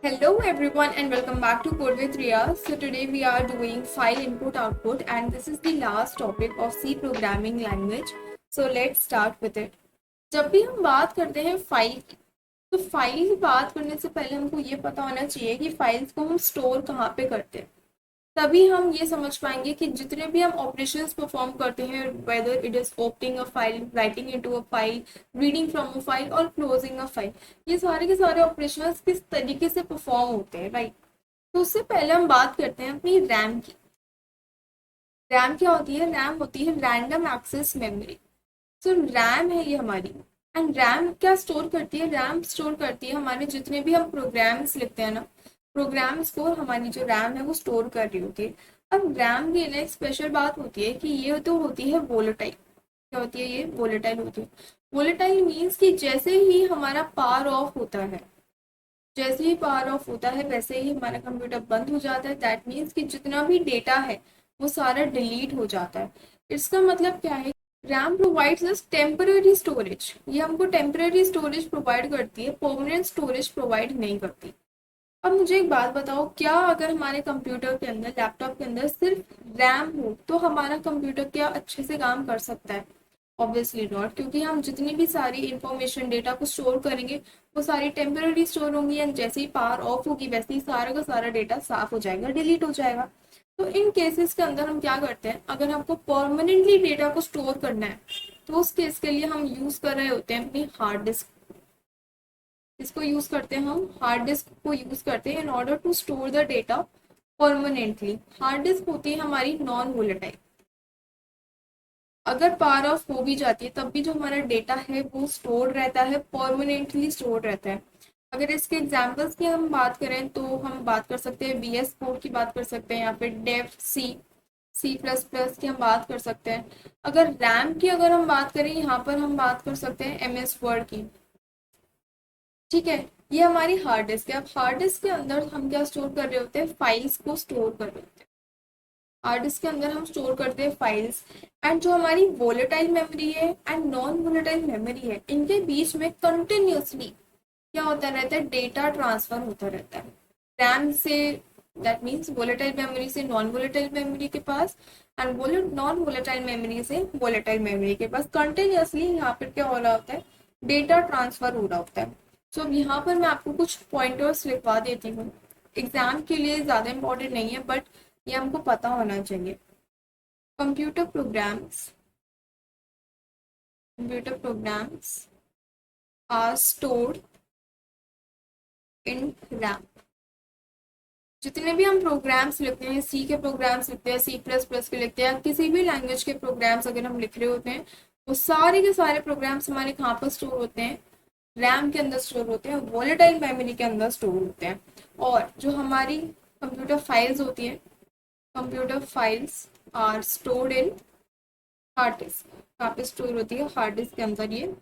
Hello everyone and welcome back to Code with Ria. So today we are doing file input output and this is the last topic of C programming language. So let's start with it. जब भी हम बात करते हैं file की तो file की बात करने से पहले हमको ये पता होना चाहिए कि फाइल्स को हम स्टोर कहाँ पे करते हैं। तभी हम ये समझ पाएंगे कि जितने भी हम ऑपरेशंस परफॉर्म करते हैं whether it is opening a file, writing into a file, reading from a file और क्लोजिंग अ फाइल, ये सारे के सारे ऑपरेशंस किस तरीके से परफॉर्म होते हैं, राइट। तो उससे पहले हम बात करते हैं अपनी रैम की। रैम क्या होती है? रैम होती है रैंडम एक्सेस मेमोरी। सो रैम है ये हमारी। एंड रैम क्या स्टोर करती है? रैम स्टोर करती है हमारे जितने भी हम प्रोग्राम्स लिखते हैं ना, प्रोग्राम्स को हमारी जो रैम है वो स्टोर कर रही होती है। अब रैम की ना एक स्पेशल बात होती है कि ये तो होती है वोलेटाइल। क्या होती है ये? वोलेटाइल होती है। वोलेटाइल मीन्स कि जैसे ही हमारा पावर ऑफ होता है, जैसे ही पावर ऑफ होता है वैसे ही हमारा कंप्यूटर बंद हो जाता है। दैट मीन्स कि जितना भी डेटा है वो सारा डिलीट हो जाता है। इसका मतलब क्या है? RAM provides us temporary storage. ये हमको टेम्पररी स्टोरेज प्रोवाइड करती है, परमानेंट स्टोरेज प्रोवाइड नहीं करती। अब मुझे एक बात बताओ, क्या अगर हमारे कंप्यूटर के अंदर, लैपटॉप के अंदर सिर्फ रैम हो तो हमारा कंप्यूटर क्या अच्छे से काम कर सकता है? ऑब्वियसली नॉट, क्योंकि हम जितनी भी सारी इंफॉर्मेशन डेटा को स्टोर करेंगे वो सारी टेम्पररी स्टोर होंगी एंड जैसे ही पावर ऑफ होगी वैसे ही सारा का सारा डेटा साफ हो जाएगा, डिलीट हो जाएगा। तो इन केसेस के अंदर हम क्या करते हैं, अगर हमको परमानेंटली डेटा को स्टोर करना है तो उस केस के लिए हम यूज कर रहे होते हैं अपनी हार्ड डिस्क। इसको यूज करते हैं, हम हार्ड डिस्क को यूज करते हैं in order to store the data permanently. Hard disk होती है हमारी नॉन वोलेटाइल। अगर पावर ऑफ हो भी जाती है तब भी जो हमारा डेटा है वो स्टोर रहता है, परमानेंटली स्टोर रहता है। अगर इसके एग्जांपल्स की हम बात करें तो हम बात कर सकते हैं बीएस कोड की बात कर सकते हैं या फिर Dev C, C plus plus की हम बात कर सकते हैं। अगर रैम की अगर हम बात करें, यहाँ पर हम बात कर सकते हैं एम एस वर्ड की। ठीक है, ये हमारी हार्ड डिस्क है। अब हार्ड डिस्क के अंदर हम क्या स्टोर कर रहे होते हैं? फाइल्स को स्टोर कर रहे होते हैं। हार्ड डिस्क के अंदर हम स्टोर करते हैं फाइल्स। एंड जो हमारी वोलेटाइल मेमोरी है एंड नॉन वोलेटाइल मेमोरी है, इनके बीच में कंटिन्यूसली क्या होता रहता है? डेटा ट्रांसफर होता रहता है रैम से, दैट मीन्स वोलेटाइल मेमोरी से नॉन वोलेटाइल मेमोरी के पास, एंड नॉन वोलेटाइल मेमोरी से वोलेटाइल मेमोरी के पास। कंटिन्यूसली यहाँ पर क्या हो रहा होता है? डेटा ट्रांसफर हो रहा होता है। सो अब यहाँ पर मैं आपको कुछ पॉइंटर्स लिखवा देती हूँ। एग्जाम के लिए ज़्यादा इम्पोर्टेंट नहीं है बट ये हमको पता होना चाहिए। Computer programs, computer programs are stored in RAM. जितने भी हम प्रोग्राम्स लिखते हैं, सी के प्रोग्राम्स लिखते हैं, सी प्लस प्लस के लिखते हैं, किसी भी लैंग्वेज के प्रोग्राम्स अगर हम लिख रहे होते हैं, वो सारे के सारे प्रोग्राम्स हमारे कहाँ पर स्टोर होते हैं? रैम के अंदर स्टोर होते हैं, वॉलेटाइल मेमोरी के अंदर स्टोर होते हैं। और जो हमारी कंप्यूटर फाइल्स होती हैं, computer files are stored in hard disk. कहाँ पे स्टोर होती है? हार्ड डिस्क के अंदर ये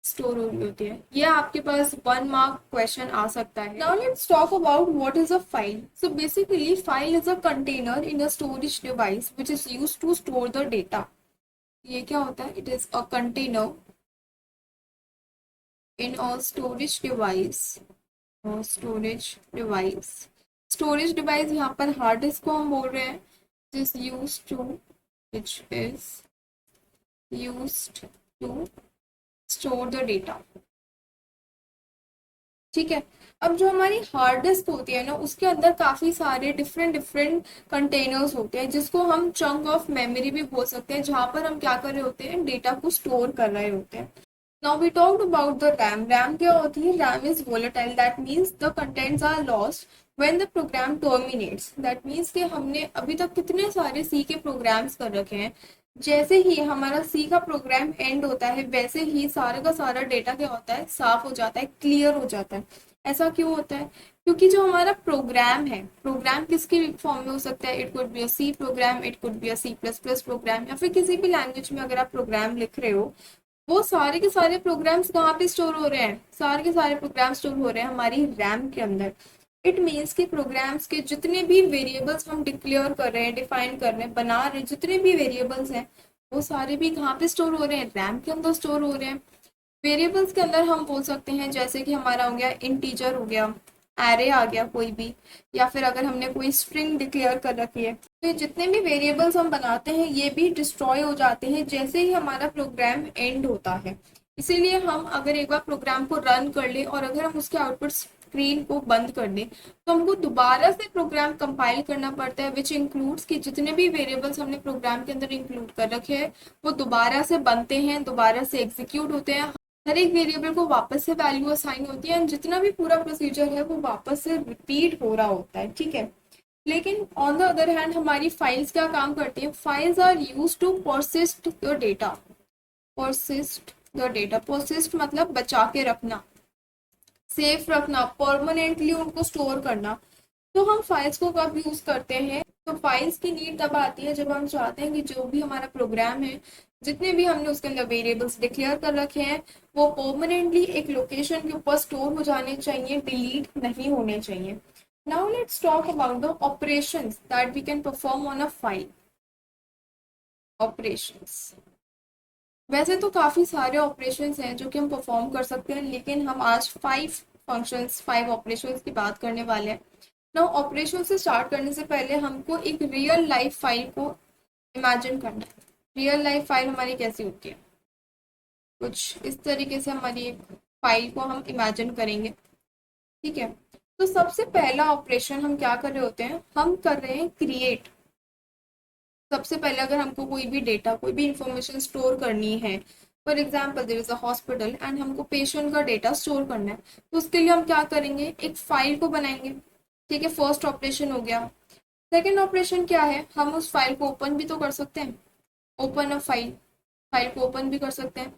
स्टोर हो रही होती है। ये आपके पास 1 मार्क क्वेश्चन आ सकता है। Now let's talk about what is a file. So basically file is a container in a storage device which is used to store the data. ये क्या होता है? It is a container in a storage device, और storage device यहाँ पर hard disk को हम बोल रहे हैं, जिस use to, which is used to store the data. ठीक है। अब जो हमारी हार्ड डिस्क होती है ना, उसके अंदर काफी सारे डिफरेंट डिफरेंट कंटेनर्स होते हैं जिसको हम चंक ऑफ मेमोरी भी बोल सकते हैं, जहां पर हम क्या कर रहे होते हैं? डेटा को स्टोर कर रहे होते हैं। Now we talked about the RAM. RAM क्या होती है? RAM is volatile, that means the contents are lost when the program terminates. That means कि हमने अभी तक कितने सारे सी के प्रोग्राम्स कर रखे हैं, जैसे ही हमारा सी का प्रोग्राम एंड होता है वैसे ही सारा का सारा डेटा क्या होता है? साफ हो जाता है, क्लियर हो जाता है। ऐसा क्यों होता है? क्योंकि जो हमारा प्रोग्राम है, प्रोग्राम किसकी फॉर्म में हो सकता है? It could be a C program, it could be a C plus plus program, या फिर किसी भी लैंग्वेज में अगर आप प्रोग्राम लिख रहे हो, वो सारे के सारे प्रोग्राम्स कहाँ पे स्टोर हो रहे हैं? सारे के सारे प्रोग्राम स्टोर हो रहे हैं हमारी रैम के अंदर। इट मीन्स कि प्रोग्राम्स के जितने भी वेरिएबल्स हम डिक्लेयर कर रहे हैं, डिफाइन कर रहे हैं, बना रहे हैं, जितने भी वेरिएबल्स हैं वो सारे भी कहाँ पे स्टोर हो रहे हैं? रैम के अंदर स्टोर हो रहे हैं। वेरिएबल्स के अंदर हम बोल सकते हैं जैसे कि हमारा हो गया इंटीजर, हो गया एरे आ गया कोई भी, या फिर अगर हमने कोई स्ट्रिंग डिक्लेयर कर रखी है, तो ये जितने भी वेरिएबल्स हम बनाते हैं ये भी डिस्ट्रॉय हो जाते हैं जैसे ही हमारा प्रोग्राम एंड होता है। इसीलिए हम अगर एक बार प्रोग्राम को रन कर ले और अगर हम उसके आउटपुट स्क्रीन को बंद कर दें तो हमको दोबारा से प्रोग्राम कंपाइल करना पड़ता है, विच इंक्लूड्स कि जितने भी वेरिएबल्स हमने प्रोग्राम के अंदर इंक्लूड कर रखे हैं वो दोबारा से बनते हैं, दोबारा से एग्जीक्यूट होते हैं, हर एक वेरिएबल को वापस से वैल्यू असाइन होती है, जितना भी पूरा प्रोसीजर है वो वापस से रिपीट हो रहा होता है, ठीक है। लेकिन ऑन द अदर हैंड हमारी फाइल्स क्या काम करती हैं, files are use to persist your data. Persist your data, persist मतलब बचा के रखना, सेफ रखना, परमानेंटली उनको स्टोर करना। तो हम फाइल्स को कब यूज करते हैं, तो फाइल्स की नीड तब आती है जब हम चाहते हैं कि जो भी हमारा प्रोग्राम है, जितने भी हमने उसके अंदर वेरिएबल्स डिक्लेयर कर रखे हैं वो परमानेंटली एक लोकेशन के ऊपर स्टोर हो जाने चाहिए, डिलीट नहीं होने चाहिए। Now let's talk about the operations that we can perform on a file. Operations, वैसे तो काफ़ी सारे ऑपरेशंस हैं जो कि हम परफॉर्म कर सकते हैं, लेकिन हम आज 5 ऑपरेशंस की बात करने वाले हैं। ना ऑपरेशन से स्टार्ट करने से पहले हमको एक रियल लाइफ फाइल को इमेजिन करना है। रियल लाइफ फाइल हमारी कैसी होती है, कुछ इस तरीके से हमारी एक फाइल को हम इमेजिन करेंगे, ठीक है। तो सबसे पहला ऑपरेशन हम क्या कर रहे होते हैं, हम कर रहे हैं क्रिएट। सबसे पहले अगर हमको कोई भी डेटा, कोई भी इंफॉर्मेशन स्टोर करनी है, for example there is a hospital and हमको पेशेंट का डेटा स्टोर करना है, तो उसके लिए हम क्या करेंगे, एक फाइल को बनाएंगे, ठीक है। फर्स्ट ऑपरेशन हो गया। सेकेंड ऑपरेशन क्या है, हम उस फाइल को ओपन भी तो कर सकते हैं, ओपन अ फाइल, फाइल को ओपन भी कर सकते हैं।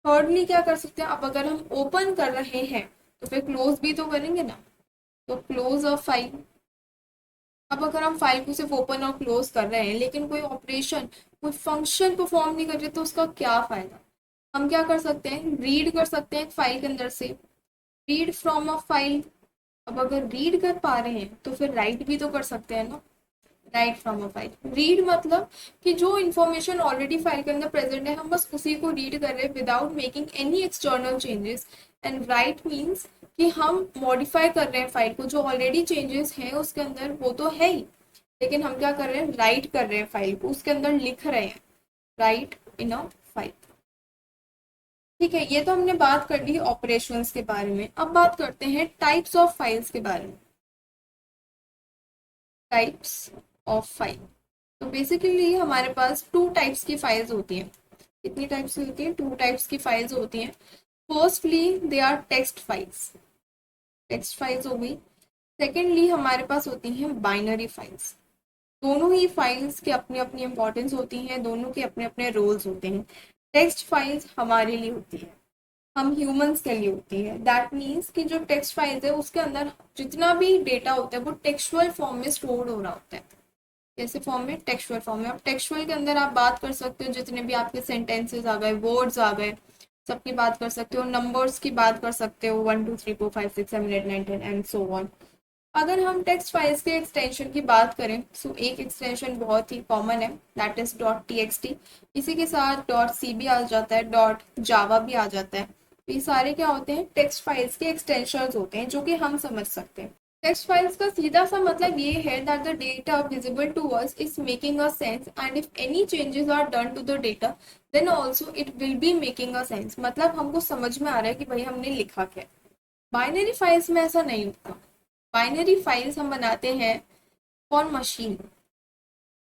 थर्डली क्या कर सकते हैं, अब अगर हम ओपन कर रहे हैं तो फिर क्लोज भी तो करेंगे ना, तो क्लोज अ फाइल। अब अगर हम फाइल को सिर्फ ओपन और क्लोज कर रहे हैं लेकिन कोई ऑपरेशन, कोई फंक्शन परफॉर्म नहीं कर रहे, तो उसका क्या फायदा। हम क्या कर सकते हैं, रीड कर सकते हैं फाइल के अंदर से, रीड फ्रॉम अ फाइल। अब अगर रीड कर पा रहे हैं तो फिर राइट भी तो कर सकते हैं ना, right from a file. Read मतलब कि जो इन्फॉर्मेशन ऑलरेडी फाइल के अंदर प्रेजेंट है हम बस उसी को रीड कर रहे हैं without making any external changes. And right means कि हम मॉडिफाई कर रहे हैं फाइल को, जो ऑलरेडी चेंजेस हैं उसके अंदर वो तो है ही, लेकिन हम क्या कर रहे हैं, राइट कर रहे हैं फाइल को, उसके अंदर लिख रहे हैं, राइट इन अ फाइल, ठीक है। ये तो हमने बात कर ली ऑपरेशंस के बारे में। अब बात करते हैं टाइप्स ऑफ फाइल्स के बारे में। टाइप्स ऑफ फाइल, तो बेसिकली हमारे पास 2 टाइप्स की फाइल्स होती हैं। कितनी टाइप्स की होती हैं, 2 टाइप्स की फाइल्स होती हैं। Firstly they are text files, text files हो गई। सेकेंडली हमारे पास होती हैं बाइनरी फाइल्स। दोनों ही फाइल्स के अपनी अपनी इंपॉर्टेंस होती हैं, दोनों के अपने अपने रोल्स होते हैं। टेक्स्ट फाइल्स हमारे लिए होती है, हम ह्यूमंस के लिए होती है। दैट मीन्स कि जो टेक्स्ट फाइल्स है उसके अंदर जितना भी डेटा होता है वो टेक्सचुअल फॉर्म में स्टोर हो रहा होता है। कैसे फॉर्म में, टेक्सचुअल फॉर्म में। अब टेक्सचुअल के अंदर आप बात कर सकते हो, जितने भी आपके सेंटेंसेस आ गए, वर्ड्स आ गए, सबकी बात कर सकते हो, नंबर्स की बात कर सकते हो, 1 2 3 4 5 6 7 8 9 10 एंड सो ऑन। अगर हम टेक्स्ट फाइल्स के एक्सटेंशन की बात करें तो एक एक्सटेंशन बहुत ही कॉमन है, दैट इज .txt। इसी के साथ .c भी आ जाता है, .java भी आ जाता है। तो ये सारे क्या होते हैं, टेक्स्ट फाइल्स के एक्सटेंशंस होते हैं जो कि हम समझ सकते हैं। टेक्स्ट फाइल्स का सीधा सा मतलब ये है that the data visible to us is making a sense and if any changes are done to the data then also it will be making a sense. मतलब हमको समझ में आ रहा है कि भाई हमने लिखा क्या। बाइनरी फाइल्स में ऐसा नहीं होता। बाइनरी फाइल्स हम बनाते हैं फॉर मशीन।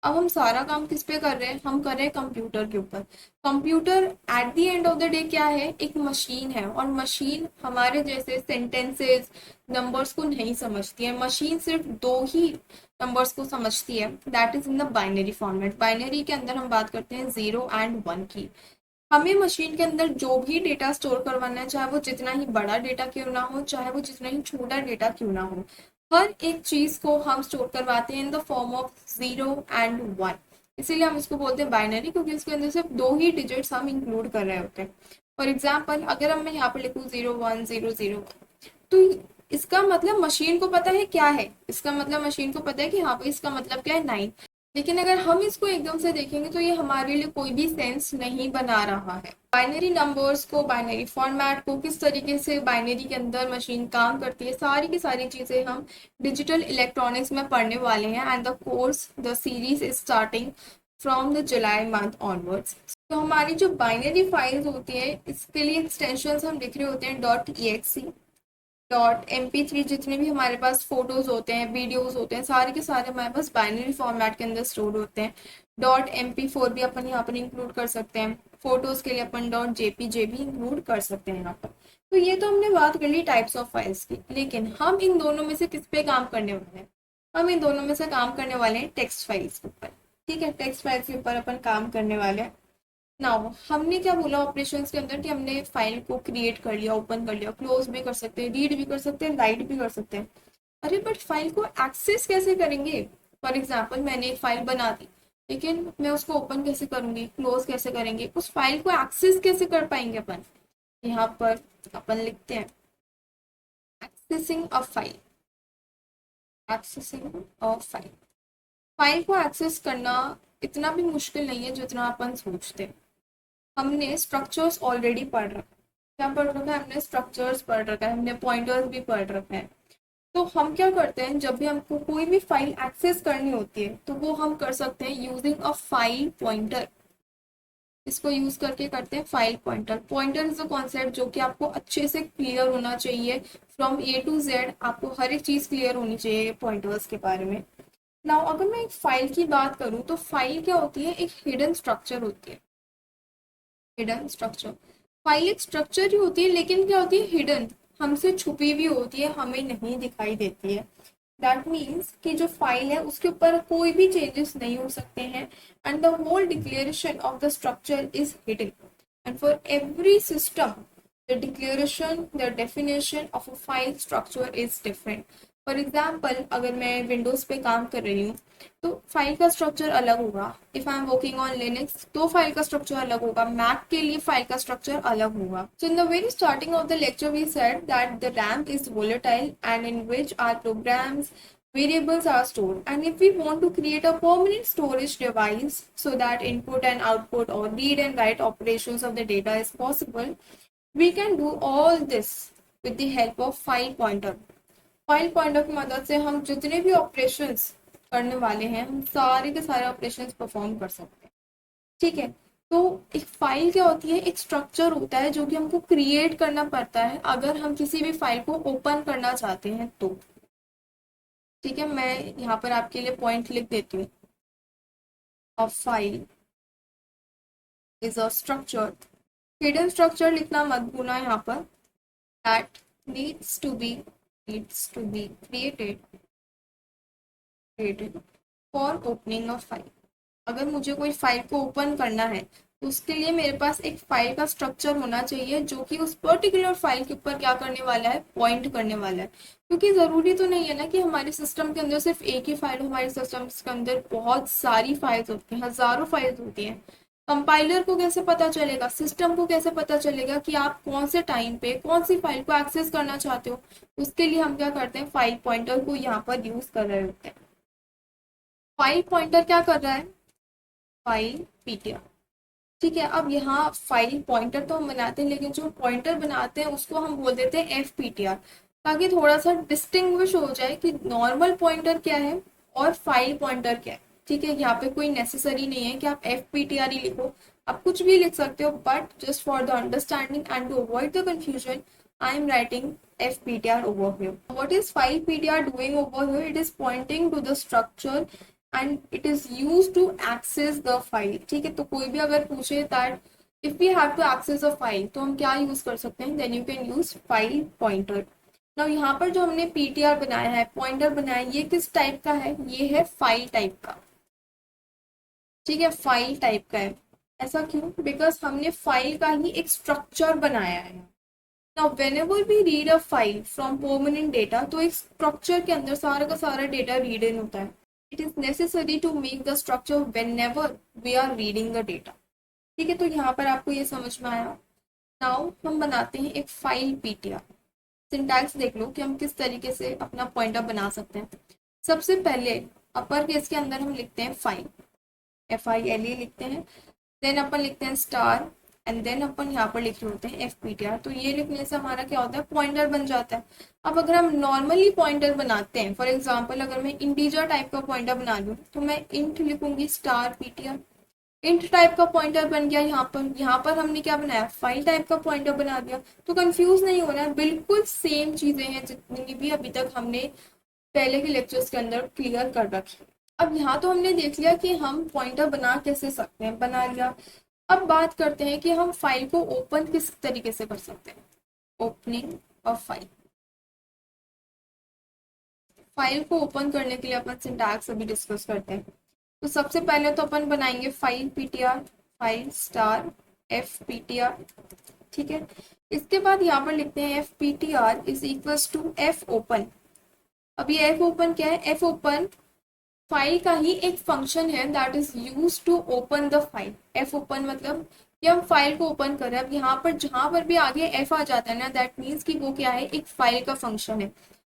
अब हम सारा काम किस पे कर रहे हैं, हम कर रहे हैं कंप्यूटर के ऊपर। Computer at the end of the day क्या है, एक मशीन है, और मशीन हमारे जैसे सेंटेंसेस, नंबर्स को नहीं समझती है। मशीन सिर्फ 2 ही नंबर्स को समझती है, that is in the binary format. Binary के अंदर हम बात करते हैं 0 एंड 1 की। हमें मशीन के अंदर जो भी डेटा स्टोर करवाना है, चाहे वो जितना ही बड़ा डेटा क्यों ना हो, चाहे वो जितना ही छोटा डेटा क्यों ना हो, हर एक चीज को हम स्टोर करवाते हैं इन द फॉर्म ऑफ 0 एंड 1। इसीलिए हम इसको बोलते हैं बाइनरी, क्योंकि इसके अंदर सिर्फ 2 ही डिजिट्स हम इंक्लूड कर रहे होते हैं। फॉर एग्जाम्पल अगर हम मैं यहाँ पर लिखूँ 0 1 0 0 तो इसका मतलब मशीन को पता है क्या है, इसका मतलब मशीन को पता है कि हाँ भाई इसका मतलब क्या है 9। लेकिन अगर हम इसको एकदम से देखेंगे तो ये हमारे लिए कोई भी सेंस नहीं बना रहा है। बाइनरी नंबर्स को, बाइनरी फॉर्मेट को, किस तरीके से बाइनरी के अंदर मशीन काम करती है, सारी की सारी चीज़ें हम डिजिटल इलेक्ट्रॉनिक्स में पढ़ने वाले हैं। And the course, the series is starting from the July month onwards. तो हमारी जो बाइनरी फाइल्स होती है, इसके लिए एक्सटेंशन हम लिख रहे होते हैं .exe, .mp3, जितने भी हमारे पास फोटोज होते हैं, वीडियोस होते हैं, सारे के सारे हमारे पास बाइनरी फॉर्मेट के अंदर स्टोर होते हैं। .mp4 भी अपन यहाँ पर इंक्लूड कर सकते हैं। फोटोज के लिए अपन .jpg भी इंक्लूड कर सकते हैं यहाँ पर। तो ये तो हमने बात कर ली टाइप्स ऑफ फाइल्स की, लेकिन हम इन दोनों में से किस पे काम करने वाले हैं? हम इन दोनों में से काम करने वाले हैं टेक्स्ट फाइल्स के ऊपर। ठीक है, टेक्स्ट फाइल्स के ऊपर अपन काम करने वाले हैं। नाउ हमने क्या बोला ऑपरेशंस के अंदर कि हमने फाइल को क्रिएट कर लिया, ओपन कर लिया, क्लोज भी कर सकते हैं, रीड भी कर सकते हैं, राइट भी कर सकते हैं। अरे बट फाइल को एक्सेस कैसे करेंगे? फॉर एग्जाम्पल मैंने एक फाइल बना दी, लेकिन मैं उसको ओपन कैसे करूंगी, क्लोज कैसे करेंगे, उस फाइल को एक्सेस कैसे कर पाएंगे अपन? यहाँ पर अपन लिखते हैं accessing a file. Accessing a file, file को एक्सेस करना इतना भी मुश्किल नहीं है जितना अपन सोचते हैं। हमने स्ट्रक्चर्स ऑलरेडी पढ़ रखा है। क्या पढ़ रखा है? हमने स्ट्रक्चर्स पढ़ रखा है, हमने पॉइंटर्स भी पढ़ रखा है। तो हम क्या करते हैं, जब भी हमको कोई भी फाइल एक्सेस करनी होती है तो वो हम कर सकते हैं यूजिंग अ फाइल पॉइंटर। इसको यूज करके करते हैं file pointer. Pointer is a concept जो कि आपको अच्छे से क्लियर होना चाहिए। फ्रॉम ए टू जेड आपको हर एक चीज क्लियर होनी चाहिए पॉइंटर्स के बारे में। नाउ अगर मैं एक फाइल की बात करूं तो फाइल क्या होती है? एक हिडन स्ट्रक्चर होती है। हिडन स्ट्रक्चर, फाइल एक स्ट्रक्चर ही होती है, लेकिन क्या होती है? हिडन, हमसे छुपी हुई होती है, हमें नहीं दिखाई देती है। दैट मीन्स कि जो फाइल है उसके ऊपर कोई भी चेंजेस नहीं हो सकते हैं। And the whole declaration of the structure is hidden. And for every system the declaration, the definition of a file structure is different. For example अगर मैं विंडोज पे काम कर रही हूँ तो फाइल का स्ट्रक्चर अलग होगा। If I am working on Linux तो फाइल का स्ट्रक्चर अलग होगा, मैक के लिए फाइल का स्ट्रक्चर अलग होगा। So in the very starting of the lecture we said that the RAM is volatile and in which our programs variables are stored, and if we want to create a permanent storage device so that input and output or read and write operations of the data is possible, we can do all this with the help of file pointer। File pointer की मदद से हम जितने भी operations करने वाले हैं, हम सारे के सारे ऑपरेशंस परफॉर्म कर सकते हैं। ठीक है, तो एक फाइल क्या होती है? एक स्ट्रक्चर होता है जो कि हमको क्रिएट करना पड़ता है अगर हम किसी भी फाइल को ओपन करना चाहते हैं तो। ठीक है, मैं यहाँ पर आपके लिए पॉइंट लिख देती हूँ। A file is a structure, hidden structure लिखना मत भूलना यहाँ पर। That needs to be created for opening of file. अगर मुझे कोई फाइल को ओपन करना है तो उसके लिए मेरे पास एक फाइल का स्ट्रक्चर होना चाहिए जो कि उस पर्टिकुलर फाइल के ऊपर क्या करने वाला है? पॉइंट करने वाला है। क्योंकि ज़रूरी तो नहीं है ना कि हमारे सिस्टम के अंदर सिर्फ एक ही फाइल हो, हमारे सिस्टम के अंदर बहुत सारी फाइल्स होती हैं, हजारों फाइल्स होती हैं। कंपाइलर को कैसे पता चलेगा, सिस्टम को कैसे पता चलेगा कि आप कौन से टाइम पे कौन सी फाइल को एक्सेस करना चाहते हो? उसके लिए हम क्या करते हैं? फाइल पॉइंटर को यहाँ पर यूज कर रहे होते हैं। फाइल पॉइंटर क्या कर रहा है? File PTR. ठीक है, अब यहाँ फाइल पॉइंटर तो हम बनाते हैं, लेकिन जो पॉइंटर बनाते हैं उसको हम बोल देते हैं एफपीटीआर, ताकि थोड़ा सा डिस्टिंग्विश हो जाए कि नॉर्मल पॉइंटर क्या है और फाइल पॉइंटर क्या है। ठीक है, यहाँ पे कोई नेसेसरी नहीं है कि आप एफपीटीआर ही लिखो, आप कुछ भी लिख सकते हो, but just for the understanding and to avoid the confusion I am writing fptr over here. What is file ptr doing over here? It is pointing to the structure and it is used to access the file। ठीक है, तो कोई भी अगर पूछे that if we have to access a file तो हम क्या यूज कर सकते हैं? then you can use file pointer। now यहाँ पर जो हमने ptr बनाया है, पॉइंटर बनाया है, ये किस टाइप का है? ये है फाइल टाइप का। ठीक है, फाइल टाइप का है। ऐसा क्यों? बिकॉज हमने फाइल का ही एक स्ट्रक्चर बनाया है। Now, whenever we read a file from permanent data, तो एक स्ट्रक्चर के अंदर सारा का सारा डेटा रीड इन होता है। It is necessary to make the structure whenever we are reading the data। ठीक है, तो यहाँ पर आपको ये समझ में आया। नाउ हम बनाते हैं एक फाइल पीटीआर। सिंटैक्स देख लो कि हम किस तरीके से अपना पॉइंटर बना सकते हैं। सबसे पहले अपर केस के अंदर हम लिखते हैं फाइल, FILE लिखते हैं, देन अपन लिखते हैं स्टार, एंड देन अपन यहाँ पर लिख रहे होते हैं FPTR। तो ये लिखने से हमारा क्या होता है, पॉइंटर बन जाता है। अब अगर हम नॉर्मली पॉइंटर बनाते हैं, फॉर एग्जांपल अगर मैं इंटीजर टाइप का पॉइंटर बना लूँ तो मैं इंट लिखूंगी स्टार PTR, इंट टाइप का पॉइंटर बन गया। यहाँ पर हमने क्या बनाया, फाइल टाइप का पॉइंटर बना दिया। तो कंफ्यूज नहीं होना है, बिल्कुल सेम चीजें हैं जितनी भी अभी तक हमने पहले के लेक्चर्स के अंदर क्लियर कर रखी। अब यहाँ तो हमने देख लिया कि हम पॉइंटर बना कैसे सकते हैं, बना लिया। अब बात करते हैं कि हम फाइल को ओपन किस तरीके से कर सकते हैं। ओपनिंग ऑफ फाइल, फाइल को ओपन करने के लिए अपन सिंटैक्स अभी डिस्कस करते हैं। तो सबसे पहले तो अपन बनाएंगे file PTR, file star FPTR, ठीक है। इसके बाद यहाँ पर लिखते हैं FPTR is equals to F open. अब ये F ओपन क्या है, F ओपन फाइल का ही एक फंक्शन है that is use to open the file. F open मतलब कि हम फाइल को ओपन कर रहे हैं। अब यहाँ पर जहां पर भी आगे F आ जाता है ना, दैट मीन्स कि वो क्या है, एक फाइल का फंक्शन है।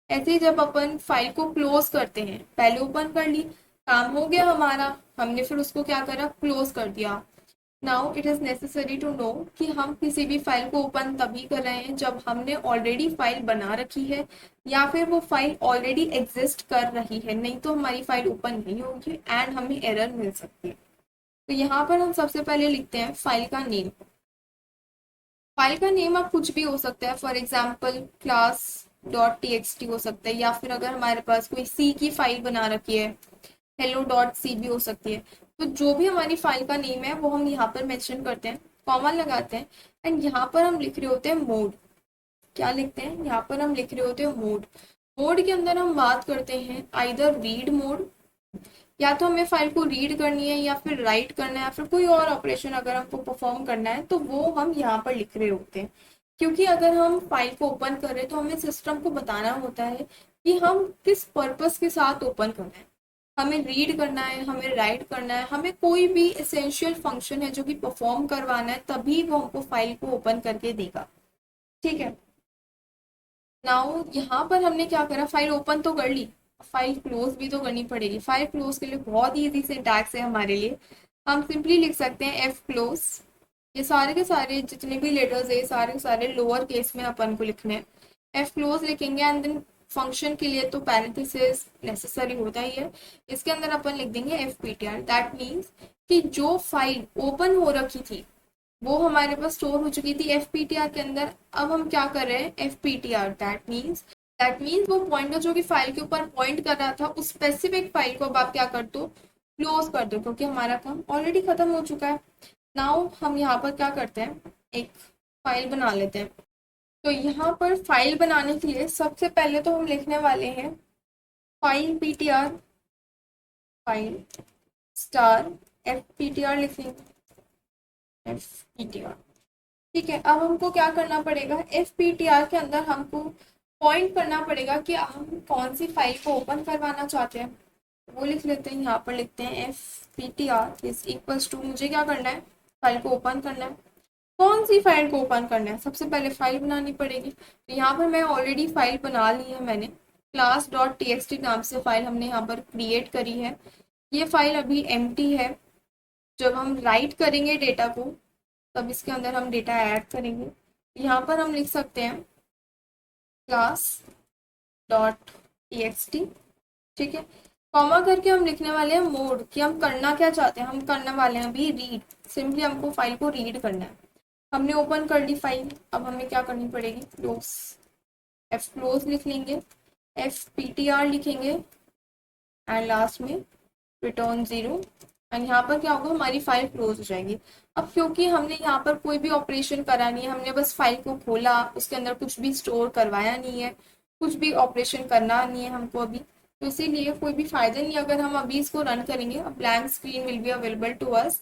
ऐसे ही जब अपन फाइल को क्लोज करते हैं, पहले ओपन कर ली, काम हो गया हमारा, हमने फिर उसको क्या करा, क्लोज कर दिया। Now it is necessary to know कि हम किसी भी फाइल को ओपन तभी कर रहे हैं जब हमने ऑलरेडी फाइल बना रखी है या फिर वो फाइल ऑलरेडी एग्जिस्ट कर रही है, नहीं तो हमारी फाइल ओपन नहीं होगी एंड हमें एरर मिल सकती है। तो यहाँ पर हम सबसे पहले लिखते हैं फाइल का नेम। फाइल का नेम अब कुछ भी हो सकता है, फॉर एग्जाम्पल class.txt हो सकता है, या फिर अगर हमारे पास कोई सी की फाइल बना रखी है hello.c भी हो सकती है। तो जो भी हमारी फाइल का नेम है वो हम यहाँ पर मेंशन करते हैं, कॉमा लगाते हैं, एंड यहाँ पर हम लिख रहे होते हैं मोड। क्या लिखते हैं, यहाँ पर हम लिख रहे होते हैं मोड। मोड के अंदर हम बात करते हैं आइदर रीड मोड, या तो हमें फाइल को रीड करनी है या फिर राइट करना है या फिर कोई और ऑपरेशन अगर हमको परफॉर्म करना है तो वो हम यहाँ पर लिख रहे होते हैं। क्योंकि अगर हम फाइल को ओपन कर रहे हैं तो हमें सिस्टम को बताना होता है कि हम किस पर्पस के साथ ओपन कर रहे हैं। हमें रीड करना है, हमें राइट करना है, हमें कोई भी एसेंशियल फंक्शन है जो कि परफॉर्म करवाना है, तभी वो हमको फाइल को ओपन करके देगा, ठीक है। नाउ यहाँ पर हमने क्या करा, फाइल ओपन तो कर ली, फाइल क्लोज भी तो करनी पड़ेगी। फाइल क्लोज के लिए बहुत ही इजी सिंटैक्स है हमारे लिए, हम सिंपली लिख सकते हैं F क्लोज। ये सारे के सारे जितने भी लेटर्स है सारे के सारे लोअर केस में अपन को लिखने हैं। F क्लोज लिखेंगे एंड देन फंक्शन के लिए तो पैरेंथेसिस नेसेसरी होता ही है, इसके अंदर अपन लिख देंगे FPTR। दैट मीन्स कि जो फाइल ओपन हो रखी थी वो हमारे पास स्टोर हो चुकी थी FPTR के अंदर। अब हम क्या कर रहे हैं, FPTR दैट मीन्स वो पॉइंटर जो कि फाइल के ऊपर पॉइंट कर रहा था उस स्पेसिफिक फाइल को अब आप क्या कर दो, क्लोज कर दो, क्योंकि हमारा काम ऑलरेडी खत्म हो चुका है। नाउ हम यहाँ पर क्या करते हैं, एक फाइल बना लेते हैं। तो यहाँ पर फाइल बनाने के लिए सबसे पहले तो हम लिखने वाले हैं file PTR, file star FPTR लिखेंगे, FPTR, ठीक है। अब हमको क्या करना पड़ेगा, FPTR के अंदर हमको पॉइंट करना पड़ेगा कि हम कौन सी फाइल को ओपन करवाना चाहते हैं। वो लिख लेते हैं, यहाँ पर लिखते हैं FPTR इज इक्वल्स टू, मुझे क्या करना है, फाइल को ओपन करना है। कौन सी फाइल को ओपन करना है, सबसे पहले फाइल बनानी पड़ेगी। तो यहाँ पर मैं ऑलरेडी फाइल बना ली है, मैंने class.txt नाम से फाइल हमने यहाँ पर क्रिएट करी है। ये फाइल अभी एम्प्टी है, जब हम राइट करेंगे डेटा को तब इसके अंदर हम डेटा ऐड करेंगे। यहाँ पर हम लिख सकते हैं class.txt, ठीक है। कॉमा करके हम लिखने वाले हैं मोड, कि हम करना क्या चाहते हैं, हम करने वाले हैं अभी रीड, सिंपली हमको फाइल को रीड करना है। हमने ओपन कर ली फाइल, अब हमें क्या करनी पड़ेगी, क्लोज, F क्लोज लिख लेंगे, FPTR लिखेंगे एंड लास्ट में रिटर्न 0, एंड यहाँ पर क्या होगा, हमारी फाइल क्लोज हो जाएगी। अब क्योंकि हमने यहाँ पर कोई भी ऑपरेशन करा नहीं है, हमने बस फाइल को खोला, उसके अंदर कुछ भी स्टोर करवाया नहीं है, कुछ भी ऑपरेशन करना नहीं है हमको अभी, तो इसीलिए कोई भी फायदा नहीं अगर हम अभी इसको रन करेंगे। अब blank screen will be available to us.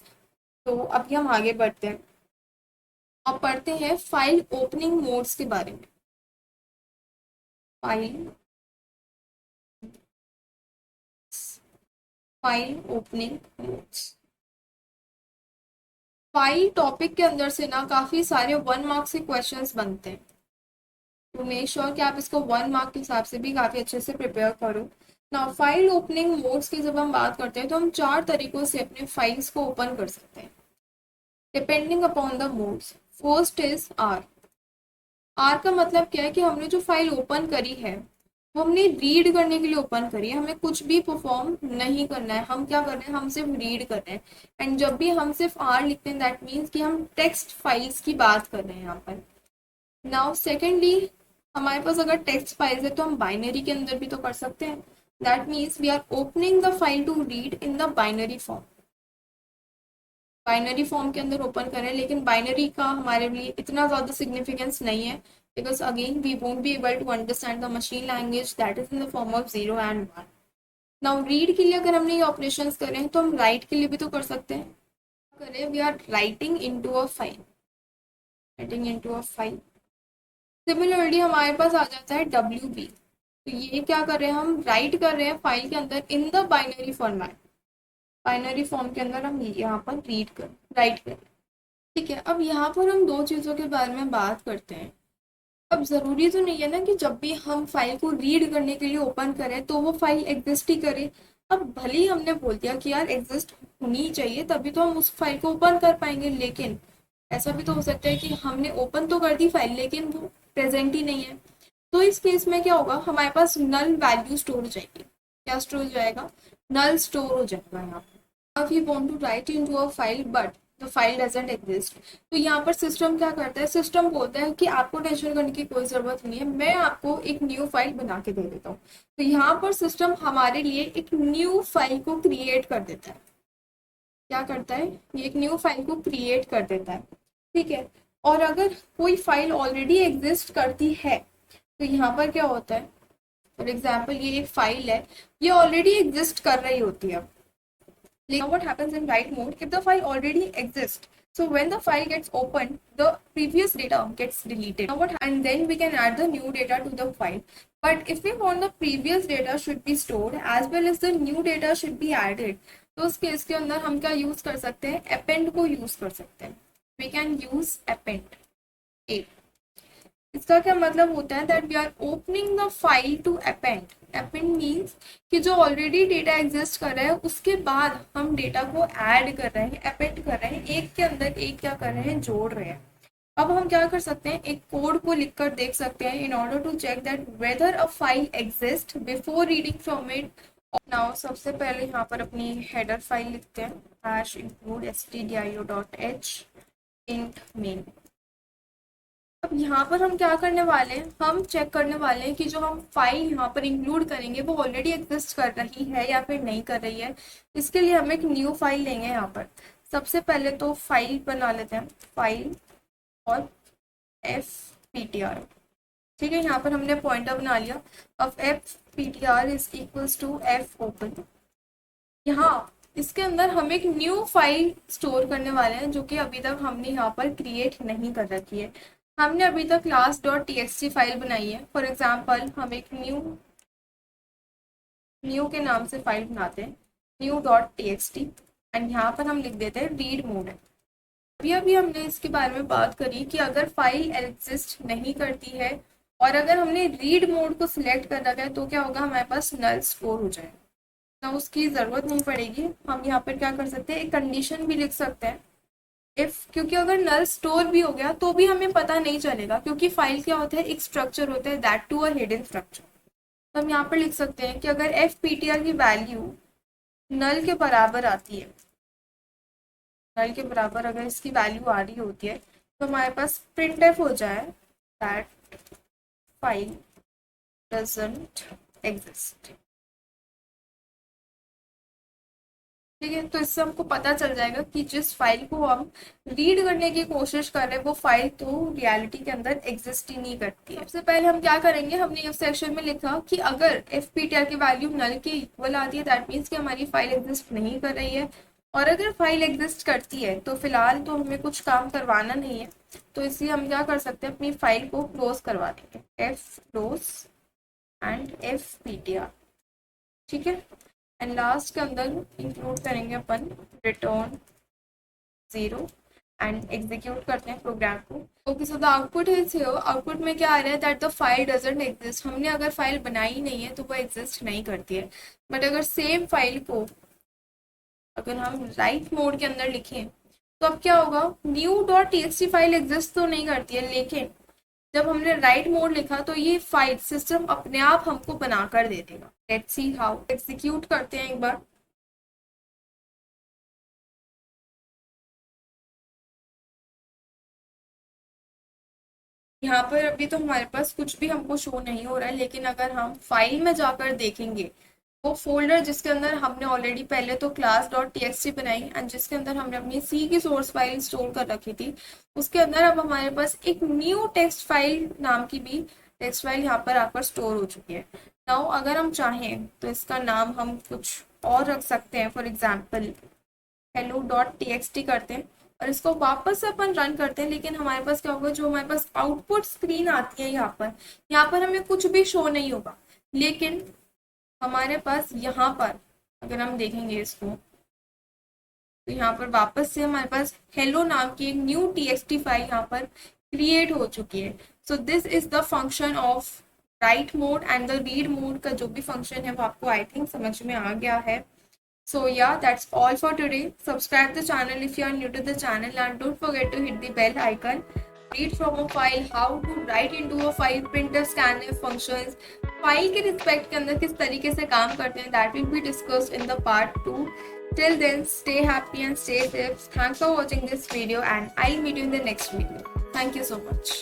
तो अभी हम आगे बढ़ते हैं, अब पढ़ते हैं फाइल ओपनिंग मोड्स के बारे में। File opening modes, file topic के अंदर से ना काफी सारे 1 मार्क्स के क्वेश्चंस बनते हैं, तो मेक श्योर कि आप इसको 1 मार्क के हिसाब से भी काफी अच्छे से प्रिपेयर करो। ना फाइल ओपनिंग मोड्स की जब हम बात करते हैं तो हम 4 तरीकों से अपने फाइल्स को ओपन कर सकते हैं depending upon the modes. First is R. R का मतलब क्या है कि हमने जो फाइल ओपन करी है वो हमने रीड करने के लिए ओपन करी है, हमें कुछ भी परफॉर्म नहीं करना है, हम क्या कर रहे हैं, हम सिर्फ रीड कर रहे हैं। एंड जब भी हम सिर्फ आर लिखते हैं दैट मीन्स कि हम टेक्स्ट फाइल्स की बात कर रहे हैं यहाँ पर। नाउ सेकेंडली, हमारे पास अगर टेक्स्ट फाइल्स है तो हम बाइनरी के अंदर भी तो कर सकते हैं, that means we are opening the file to read in the binary form. Binary form के अंदर ओपन करें, लेकिन बाइनरी का हमारे लिए इतना ज़्यादा सिग्निफिकेंस नहीं है, because again we won't be able to understand the machine language that is in the form of 0 and 1। Now read के लिए अगर हमने ये ऑपरेशंस करें तो हम राइट के लिए भी तो कर सकते हैं। करें, we are writing into a file, writing into a file. Similarly हमारे पास आ जाता है WB। तो ये क्या कर रहे हैं, हम राइट कर रहे हैं फाइल के अंदर इन the binary format. Binary form के अंदर हम यहाँ पर राइट कर। ठीक है, अब यहाँ पर हम दो चीज़ों के बारे में बात करते हैं। अब ज़रूरी तो नहीं है ना कि जब भी हम फाइल को रीड करने के लिए ओपन करें तो वो फाइल एग्जिस्ट ही करे। अब भले ही हमने बोल दिया कि यार एग्जिस्ट होनी चाहिए तभी तो हम उस फाइल को ओपन कर पाएंगे, लेकिन ऐसा भी तो हो सकता है कि हमने ओपन तो कर दी फाइल लेकिन वो प्रेजेंट ही नहीं है। तो इस केस में क्या होगा, हमारे पास नल वैल्यू स्टोर हो जाएगी। क्या स्टोर हो जाएगा, नल स्टोर हो जाएगा यहाँ पर। Now we want to write into a file but the file doesn't exist। तो यहाँ पर सिस्टम क्या करता है, सिस्टम बोलता है कि आपको टेंशन करने की कोई ज़रूरत नहीं है, मैं आपको एक न्यू फाइल बना के दे देता हूँ। तो यहाँ पर सिस्टम हमारे लिए एक न्यू फाइल को क्रिएट कर देता है। क्या करता है, ये एक न्यू फाइल को क्रिएट कर देता है। ठीक है, और अगर कोई फाइल ऑलरेडी एग्जिस्ट करती है तो यहाँ पर क्या होता है, फॉर एग्जाम्पल ये एक फाइल है, ये ऑलरेडी एग्जिस्ट कर रही होती है। Now what happens in write mode, if the file already exists, so when the file gets opened the previous data gets deleted. Now what, and then we can add the new data to the file, but if we want the previous data should be stored as well as the new data should be added, तो उस case के अंदर हम क्या use कर सकते हैं, append को यूज कर सकते हैं। we can use append a। इसका क्या मतलब होता है, that we are opening the file to append. Append means कि जो ऑलरेडी डेटा एग्जिस्ट कर रहा है उसके बाद हम डेटा को ऐड कर रहे हैं, अपेंड कर रहे हैं, एक के अंदर एक क्या कर रहे हैं, जोड़ रहे हैं। अब हम क्या कर सकते हैं, एक कोड को लिखकर देख सकते हैं in order to check that whether a file exist before reading from it. Now सबसे पहले यहाँ पर अपनी हेडर फाइल लिखते हैं, #include stdio.h int main। अब यहाँ पर हम क्या करने वाले हैं, हम चेक करने वाले हैं कि जो हम फाइल यहाँ पर इंक्लूड करेंगे वो ऑलरेडी एग्जिस्ट कर रही है या फिर नहीं कर रही है। इसके लिए हम एक न्यू फाइल लेंगे। यहाँ पर सबसे पहले तो फाइल बना लेते हैं, फाइल और fptr। ठीक है, यहाँ पर हमने पॉइंटर बना लिया। अब fptr is equals to f open. यहाँ इसके अंदर हम एक न्यू फाइल स्टोर करने वाले हैं जो कि अभी तक हमने यहाँ पर क्रिएट नहीं कर रखी है। हमने अभी तक class.txt फाइल बनाई है। फॉर एग्जाम्पल हम एक न्यू के नाम से फाइल बनाते हैं, new.txt, एंड यहाँ पर हम लिख देते हैं रीड मोड है। अभी हमने इसके बारे में बात करी कि अगर फाइल एग्जिस्ट नहीं करती है और अगर हमने रीड मोड को सिलेक्ट कर रखा है तो क्या होगा, हमारे पास नल स्टोर हो जाएगा। तो उसकी ज़रूरत नहीं पड़ेगी। हम यहाँ पर क्या कर सकते हैं, एक कंडीशन भी लिख सकते हैं इफ, क्योंकि अगर नल स्टोर भी हो गया तो भी हमें पता नहीं चलेगा, क्योंकि फाइल क्या होता है, एक स्ट्रक्चर होता है, that to a hidden structure. तो हम यहाँ पर लिख सकते हैं कि अगर fptr की वैल्यू नल के बराबर आती है, नल के बराबर अगर इसकी वैल्यू आ रही होती है तो हमारे पास printf हो जाए दैट फाइल डजंट एग्जिस्ट। ठीक है, तो इससे हमको पता चल जाएगा कि जिस फाइल को हम रीड करने की कोशिश कर रहे हैं वो फाइल तो रियलिटी के अंदर एग्जिस्ट ही नहीं करती है। सबसे पहले हम क्या करेंगे, हमने इस सेक्शन में लिखा कि अगर fptr की वैल्यू नल के इक्वल आती है दैट मीन्स कि हमारी फाइल एग्जिस्ट नहीं कर रही है, और अगर फाइल एग्जिस्ट करती है तो फिलहाल तो हमें कुछ काम करवाना नहीं है, तो इसलिए हम क्या कर सकते हैं, अपनी फाइल को क्लोज करवा देंगे, f क्लोज एंड fptr। ठीक है, एंड लास्ट के अंदर इंक्लूड करेंगे अपन रिटर्न 0 एंड एग्जीक्यूट करते हैं प्रोग्राम को। Okay, so the output is here. Output में क्या आ रहा है that the file doesn't exist. हमने अगर फाइल बनाई नहीं है तो वो एग्जिस्ट नहीं करती है। बट अगर सेम फाइल को अगर हम राइट मोड के अंदर लिखें तो अब क्या होगा, new.txt फाइल एग्जिस्ट तो नहीं करती है, लेकिन जब हमने राइट मोड लिखा तो ये फाइल सिस्टम अपने आप हमको बना कर दे देगा। Let's see how. एग्जीक्यूट करते हैं एक बार। यहाँ पर अभी तो हमारे पास कुछ भी हमको शो नहीं हो रहा है, लेकिन अगर हम फाइल में जाकर देखेंगे वो फोल्डर जिसके अंदर हमने ऑलरेडी पहले तो क्लास डॉट टी बनाई एंड जिसके अंदर हमने अपनी सी की सोर्स फाइल स्टोर कर रखी थी, उसके अंदर अब हमारे पास एक न्यू टेक्स्ट फाइल नाम की भी टेक्स्ट फाइल यहाँ पर आकर स्टोर हो चुकी है। नाउ अगर हम चाहें तो इसका नाम हम कुछ और रख सकते हैं, फॉर एग्जाम्पल hello.txt करते हैं और इसको वापस से अपन रन करते हैं। लेकिन हमारे पास क्या होगा, जो हमारे पास आउटपुट स्क्रीन आती है यहाँ पर हमें कुछ भी शो नहीं होगा, लेकिन हमारे पास यहाँ पर अगर हम देखेंगे इसको तो यहाँ पर वापस से हमारे पास हेलो नाम की एक न्यू टीएक्सटी फाइल यहाँ पर क्रिएट हो चुकी है। So this is the function of right mode and the read mode का जो भी फंक्शन है वो आपको आई थिंक समझ में आ गया है। So yeah, that's all for today. Subscribe the channel if you are new to the channel and don't forget to hit the bell icon. Read from a file, how to write into a file, printf, scanf functions. File के respect के अंदर किस तरीके से काम करते हैं that will be discussed in the part 2. Till then, stay happy and stay safe. Thanks for watching this video and I'll meet you in the next video. Thank you so much.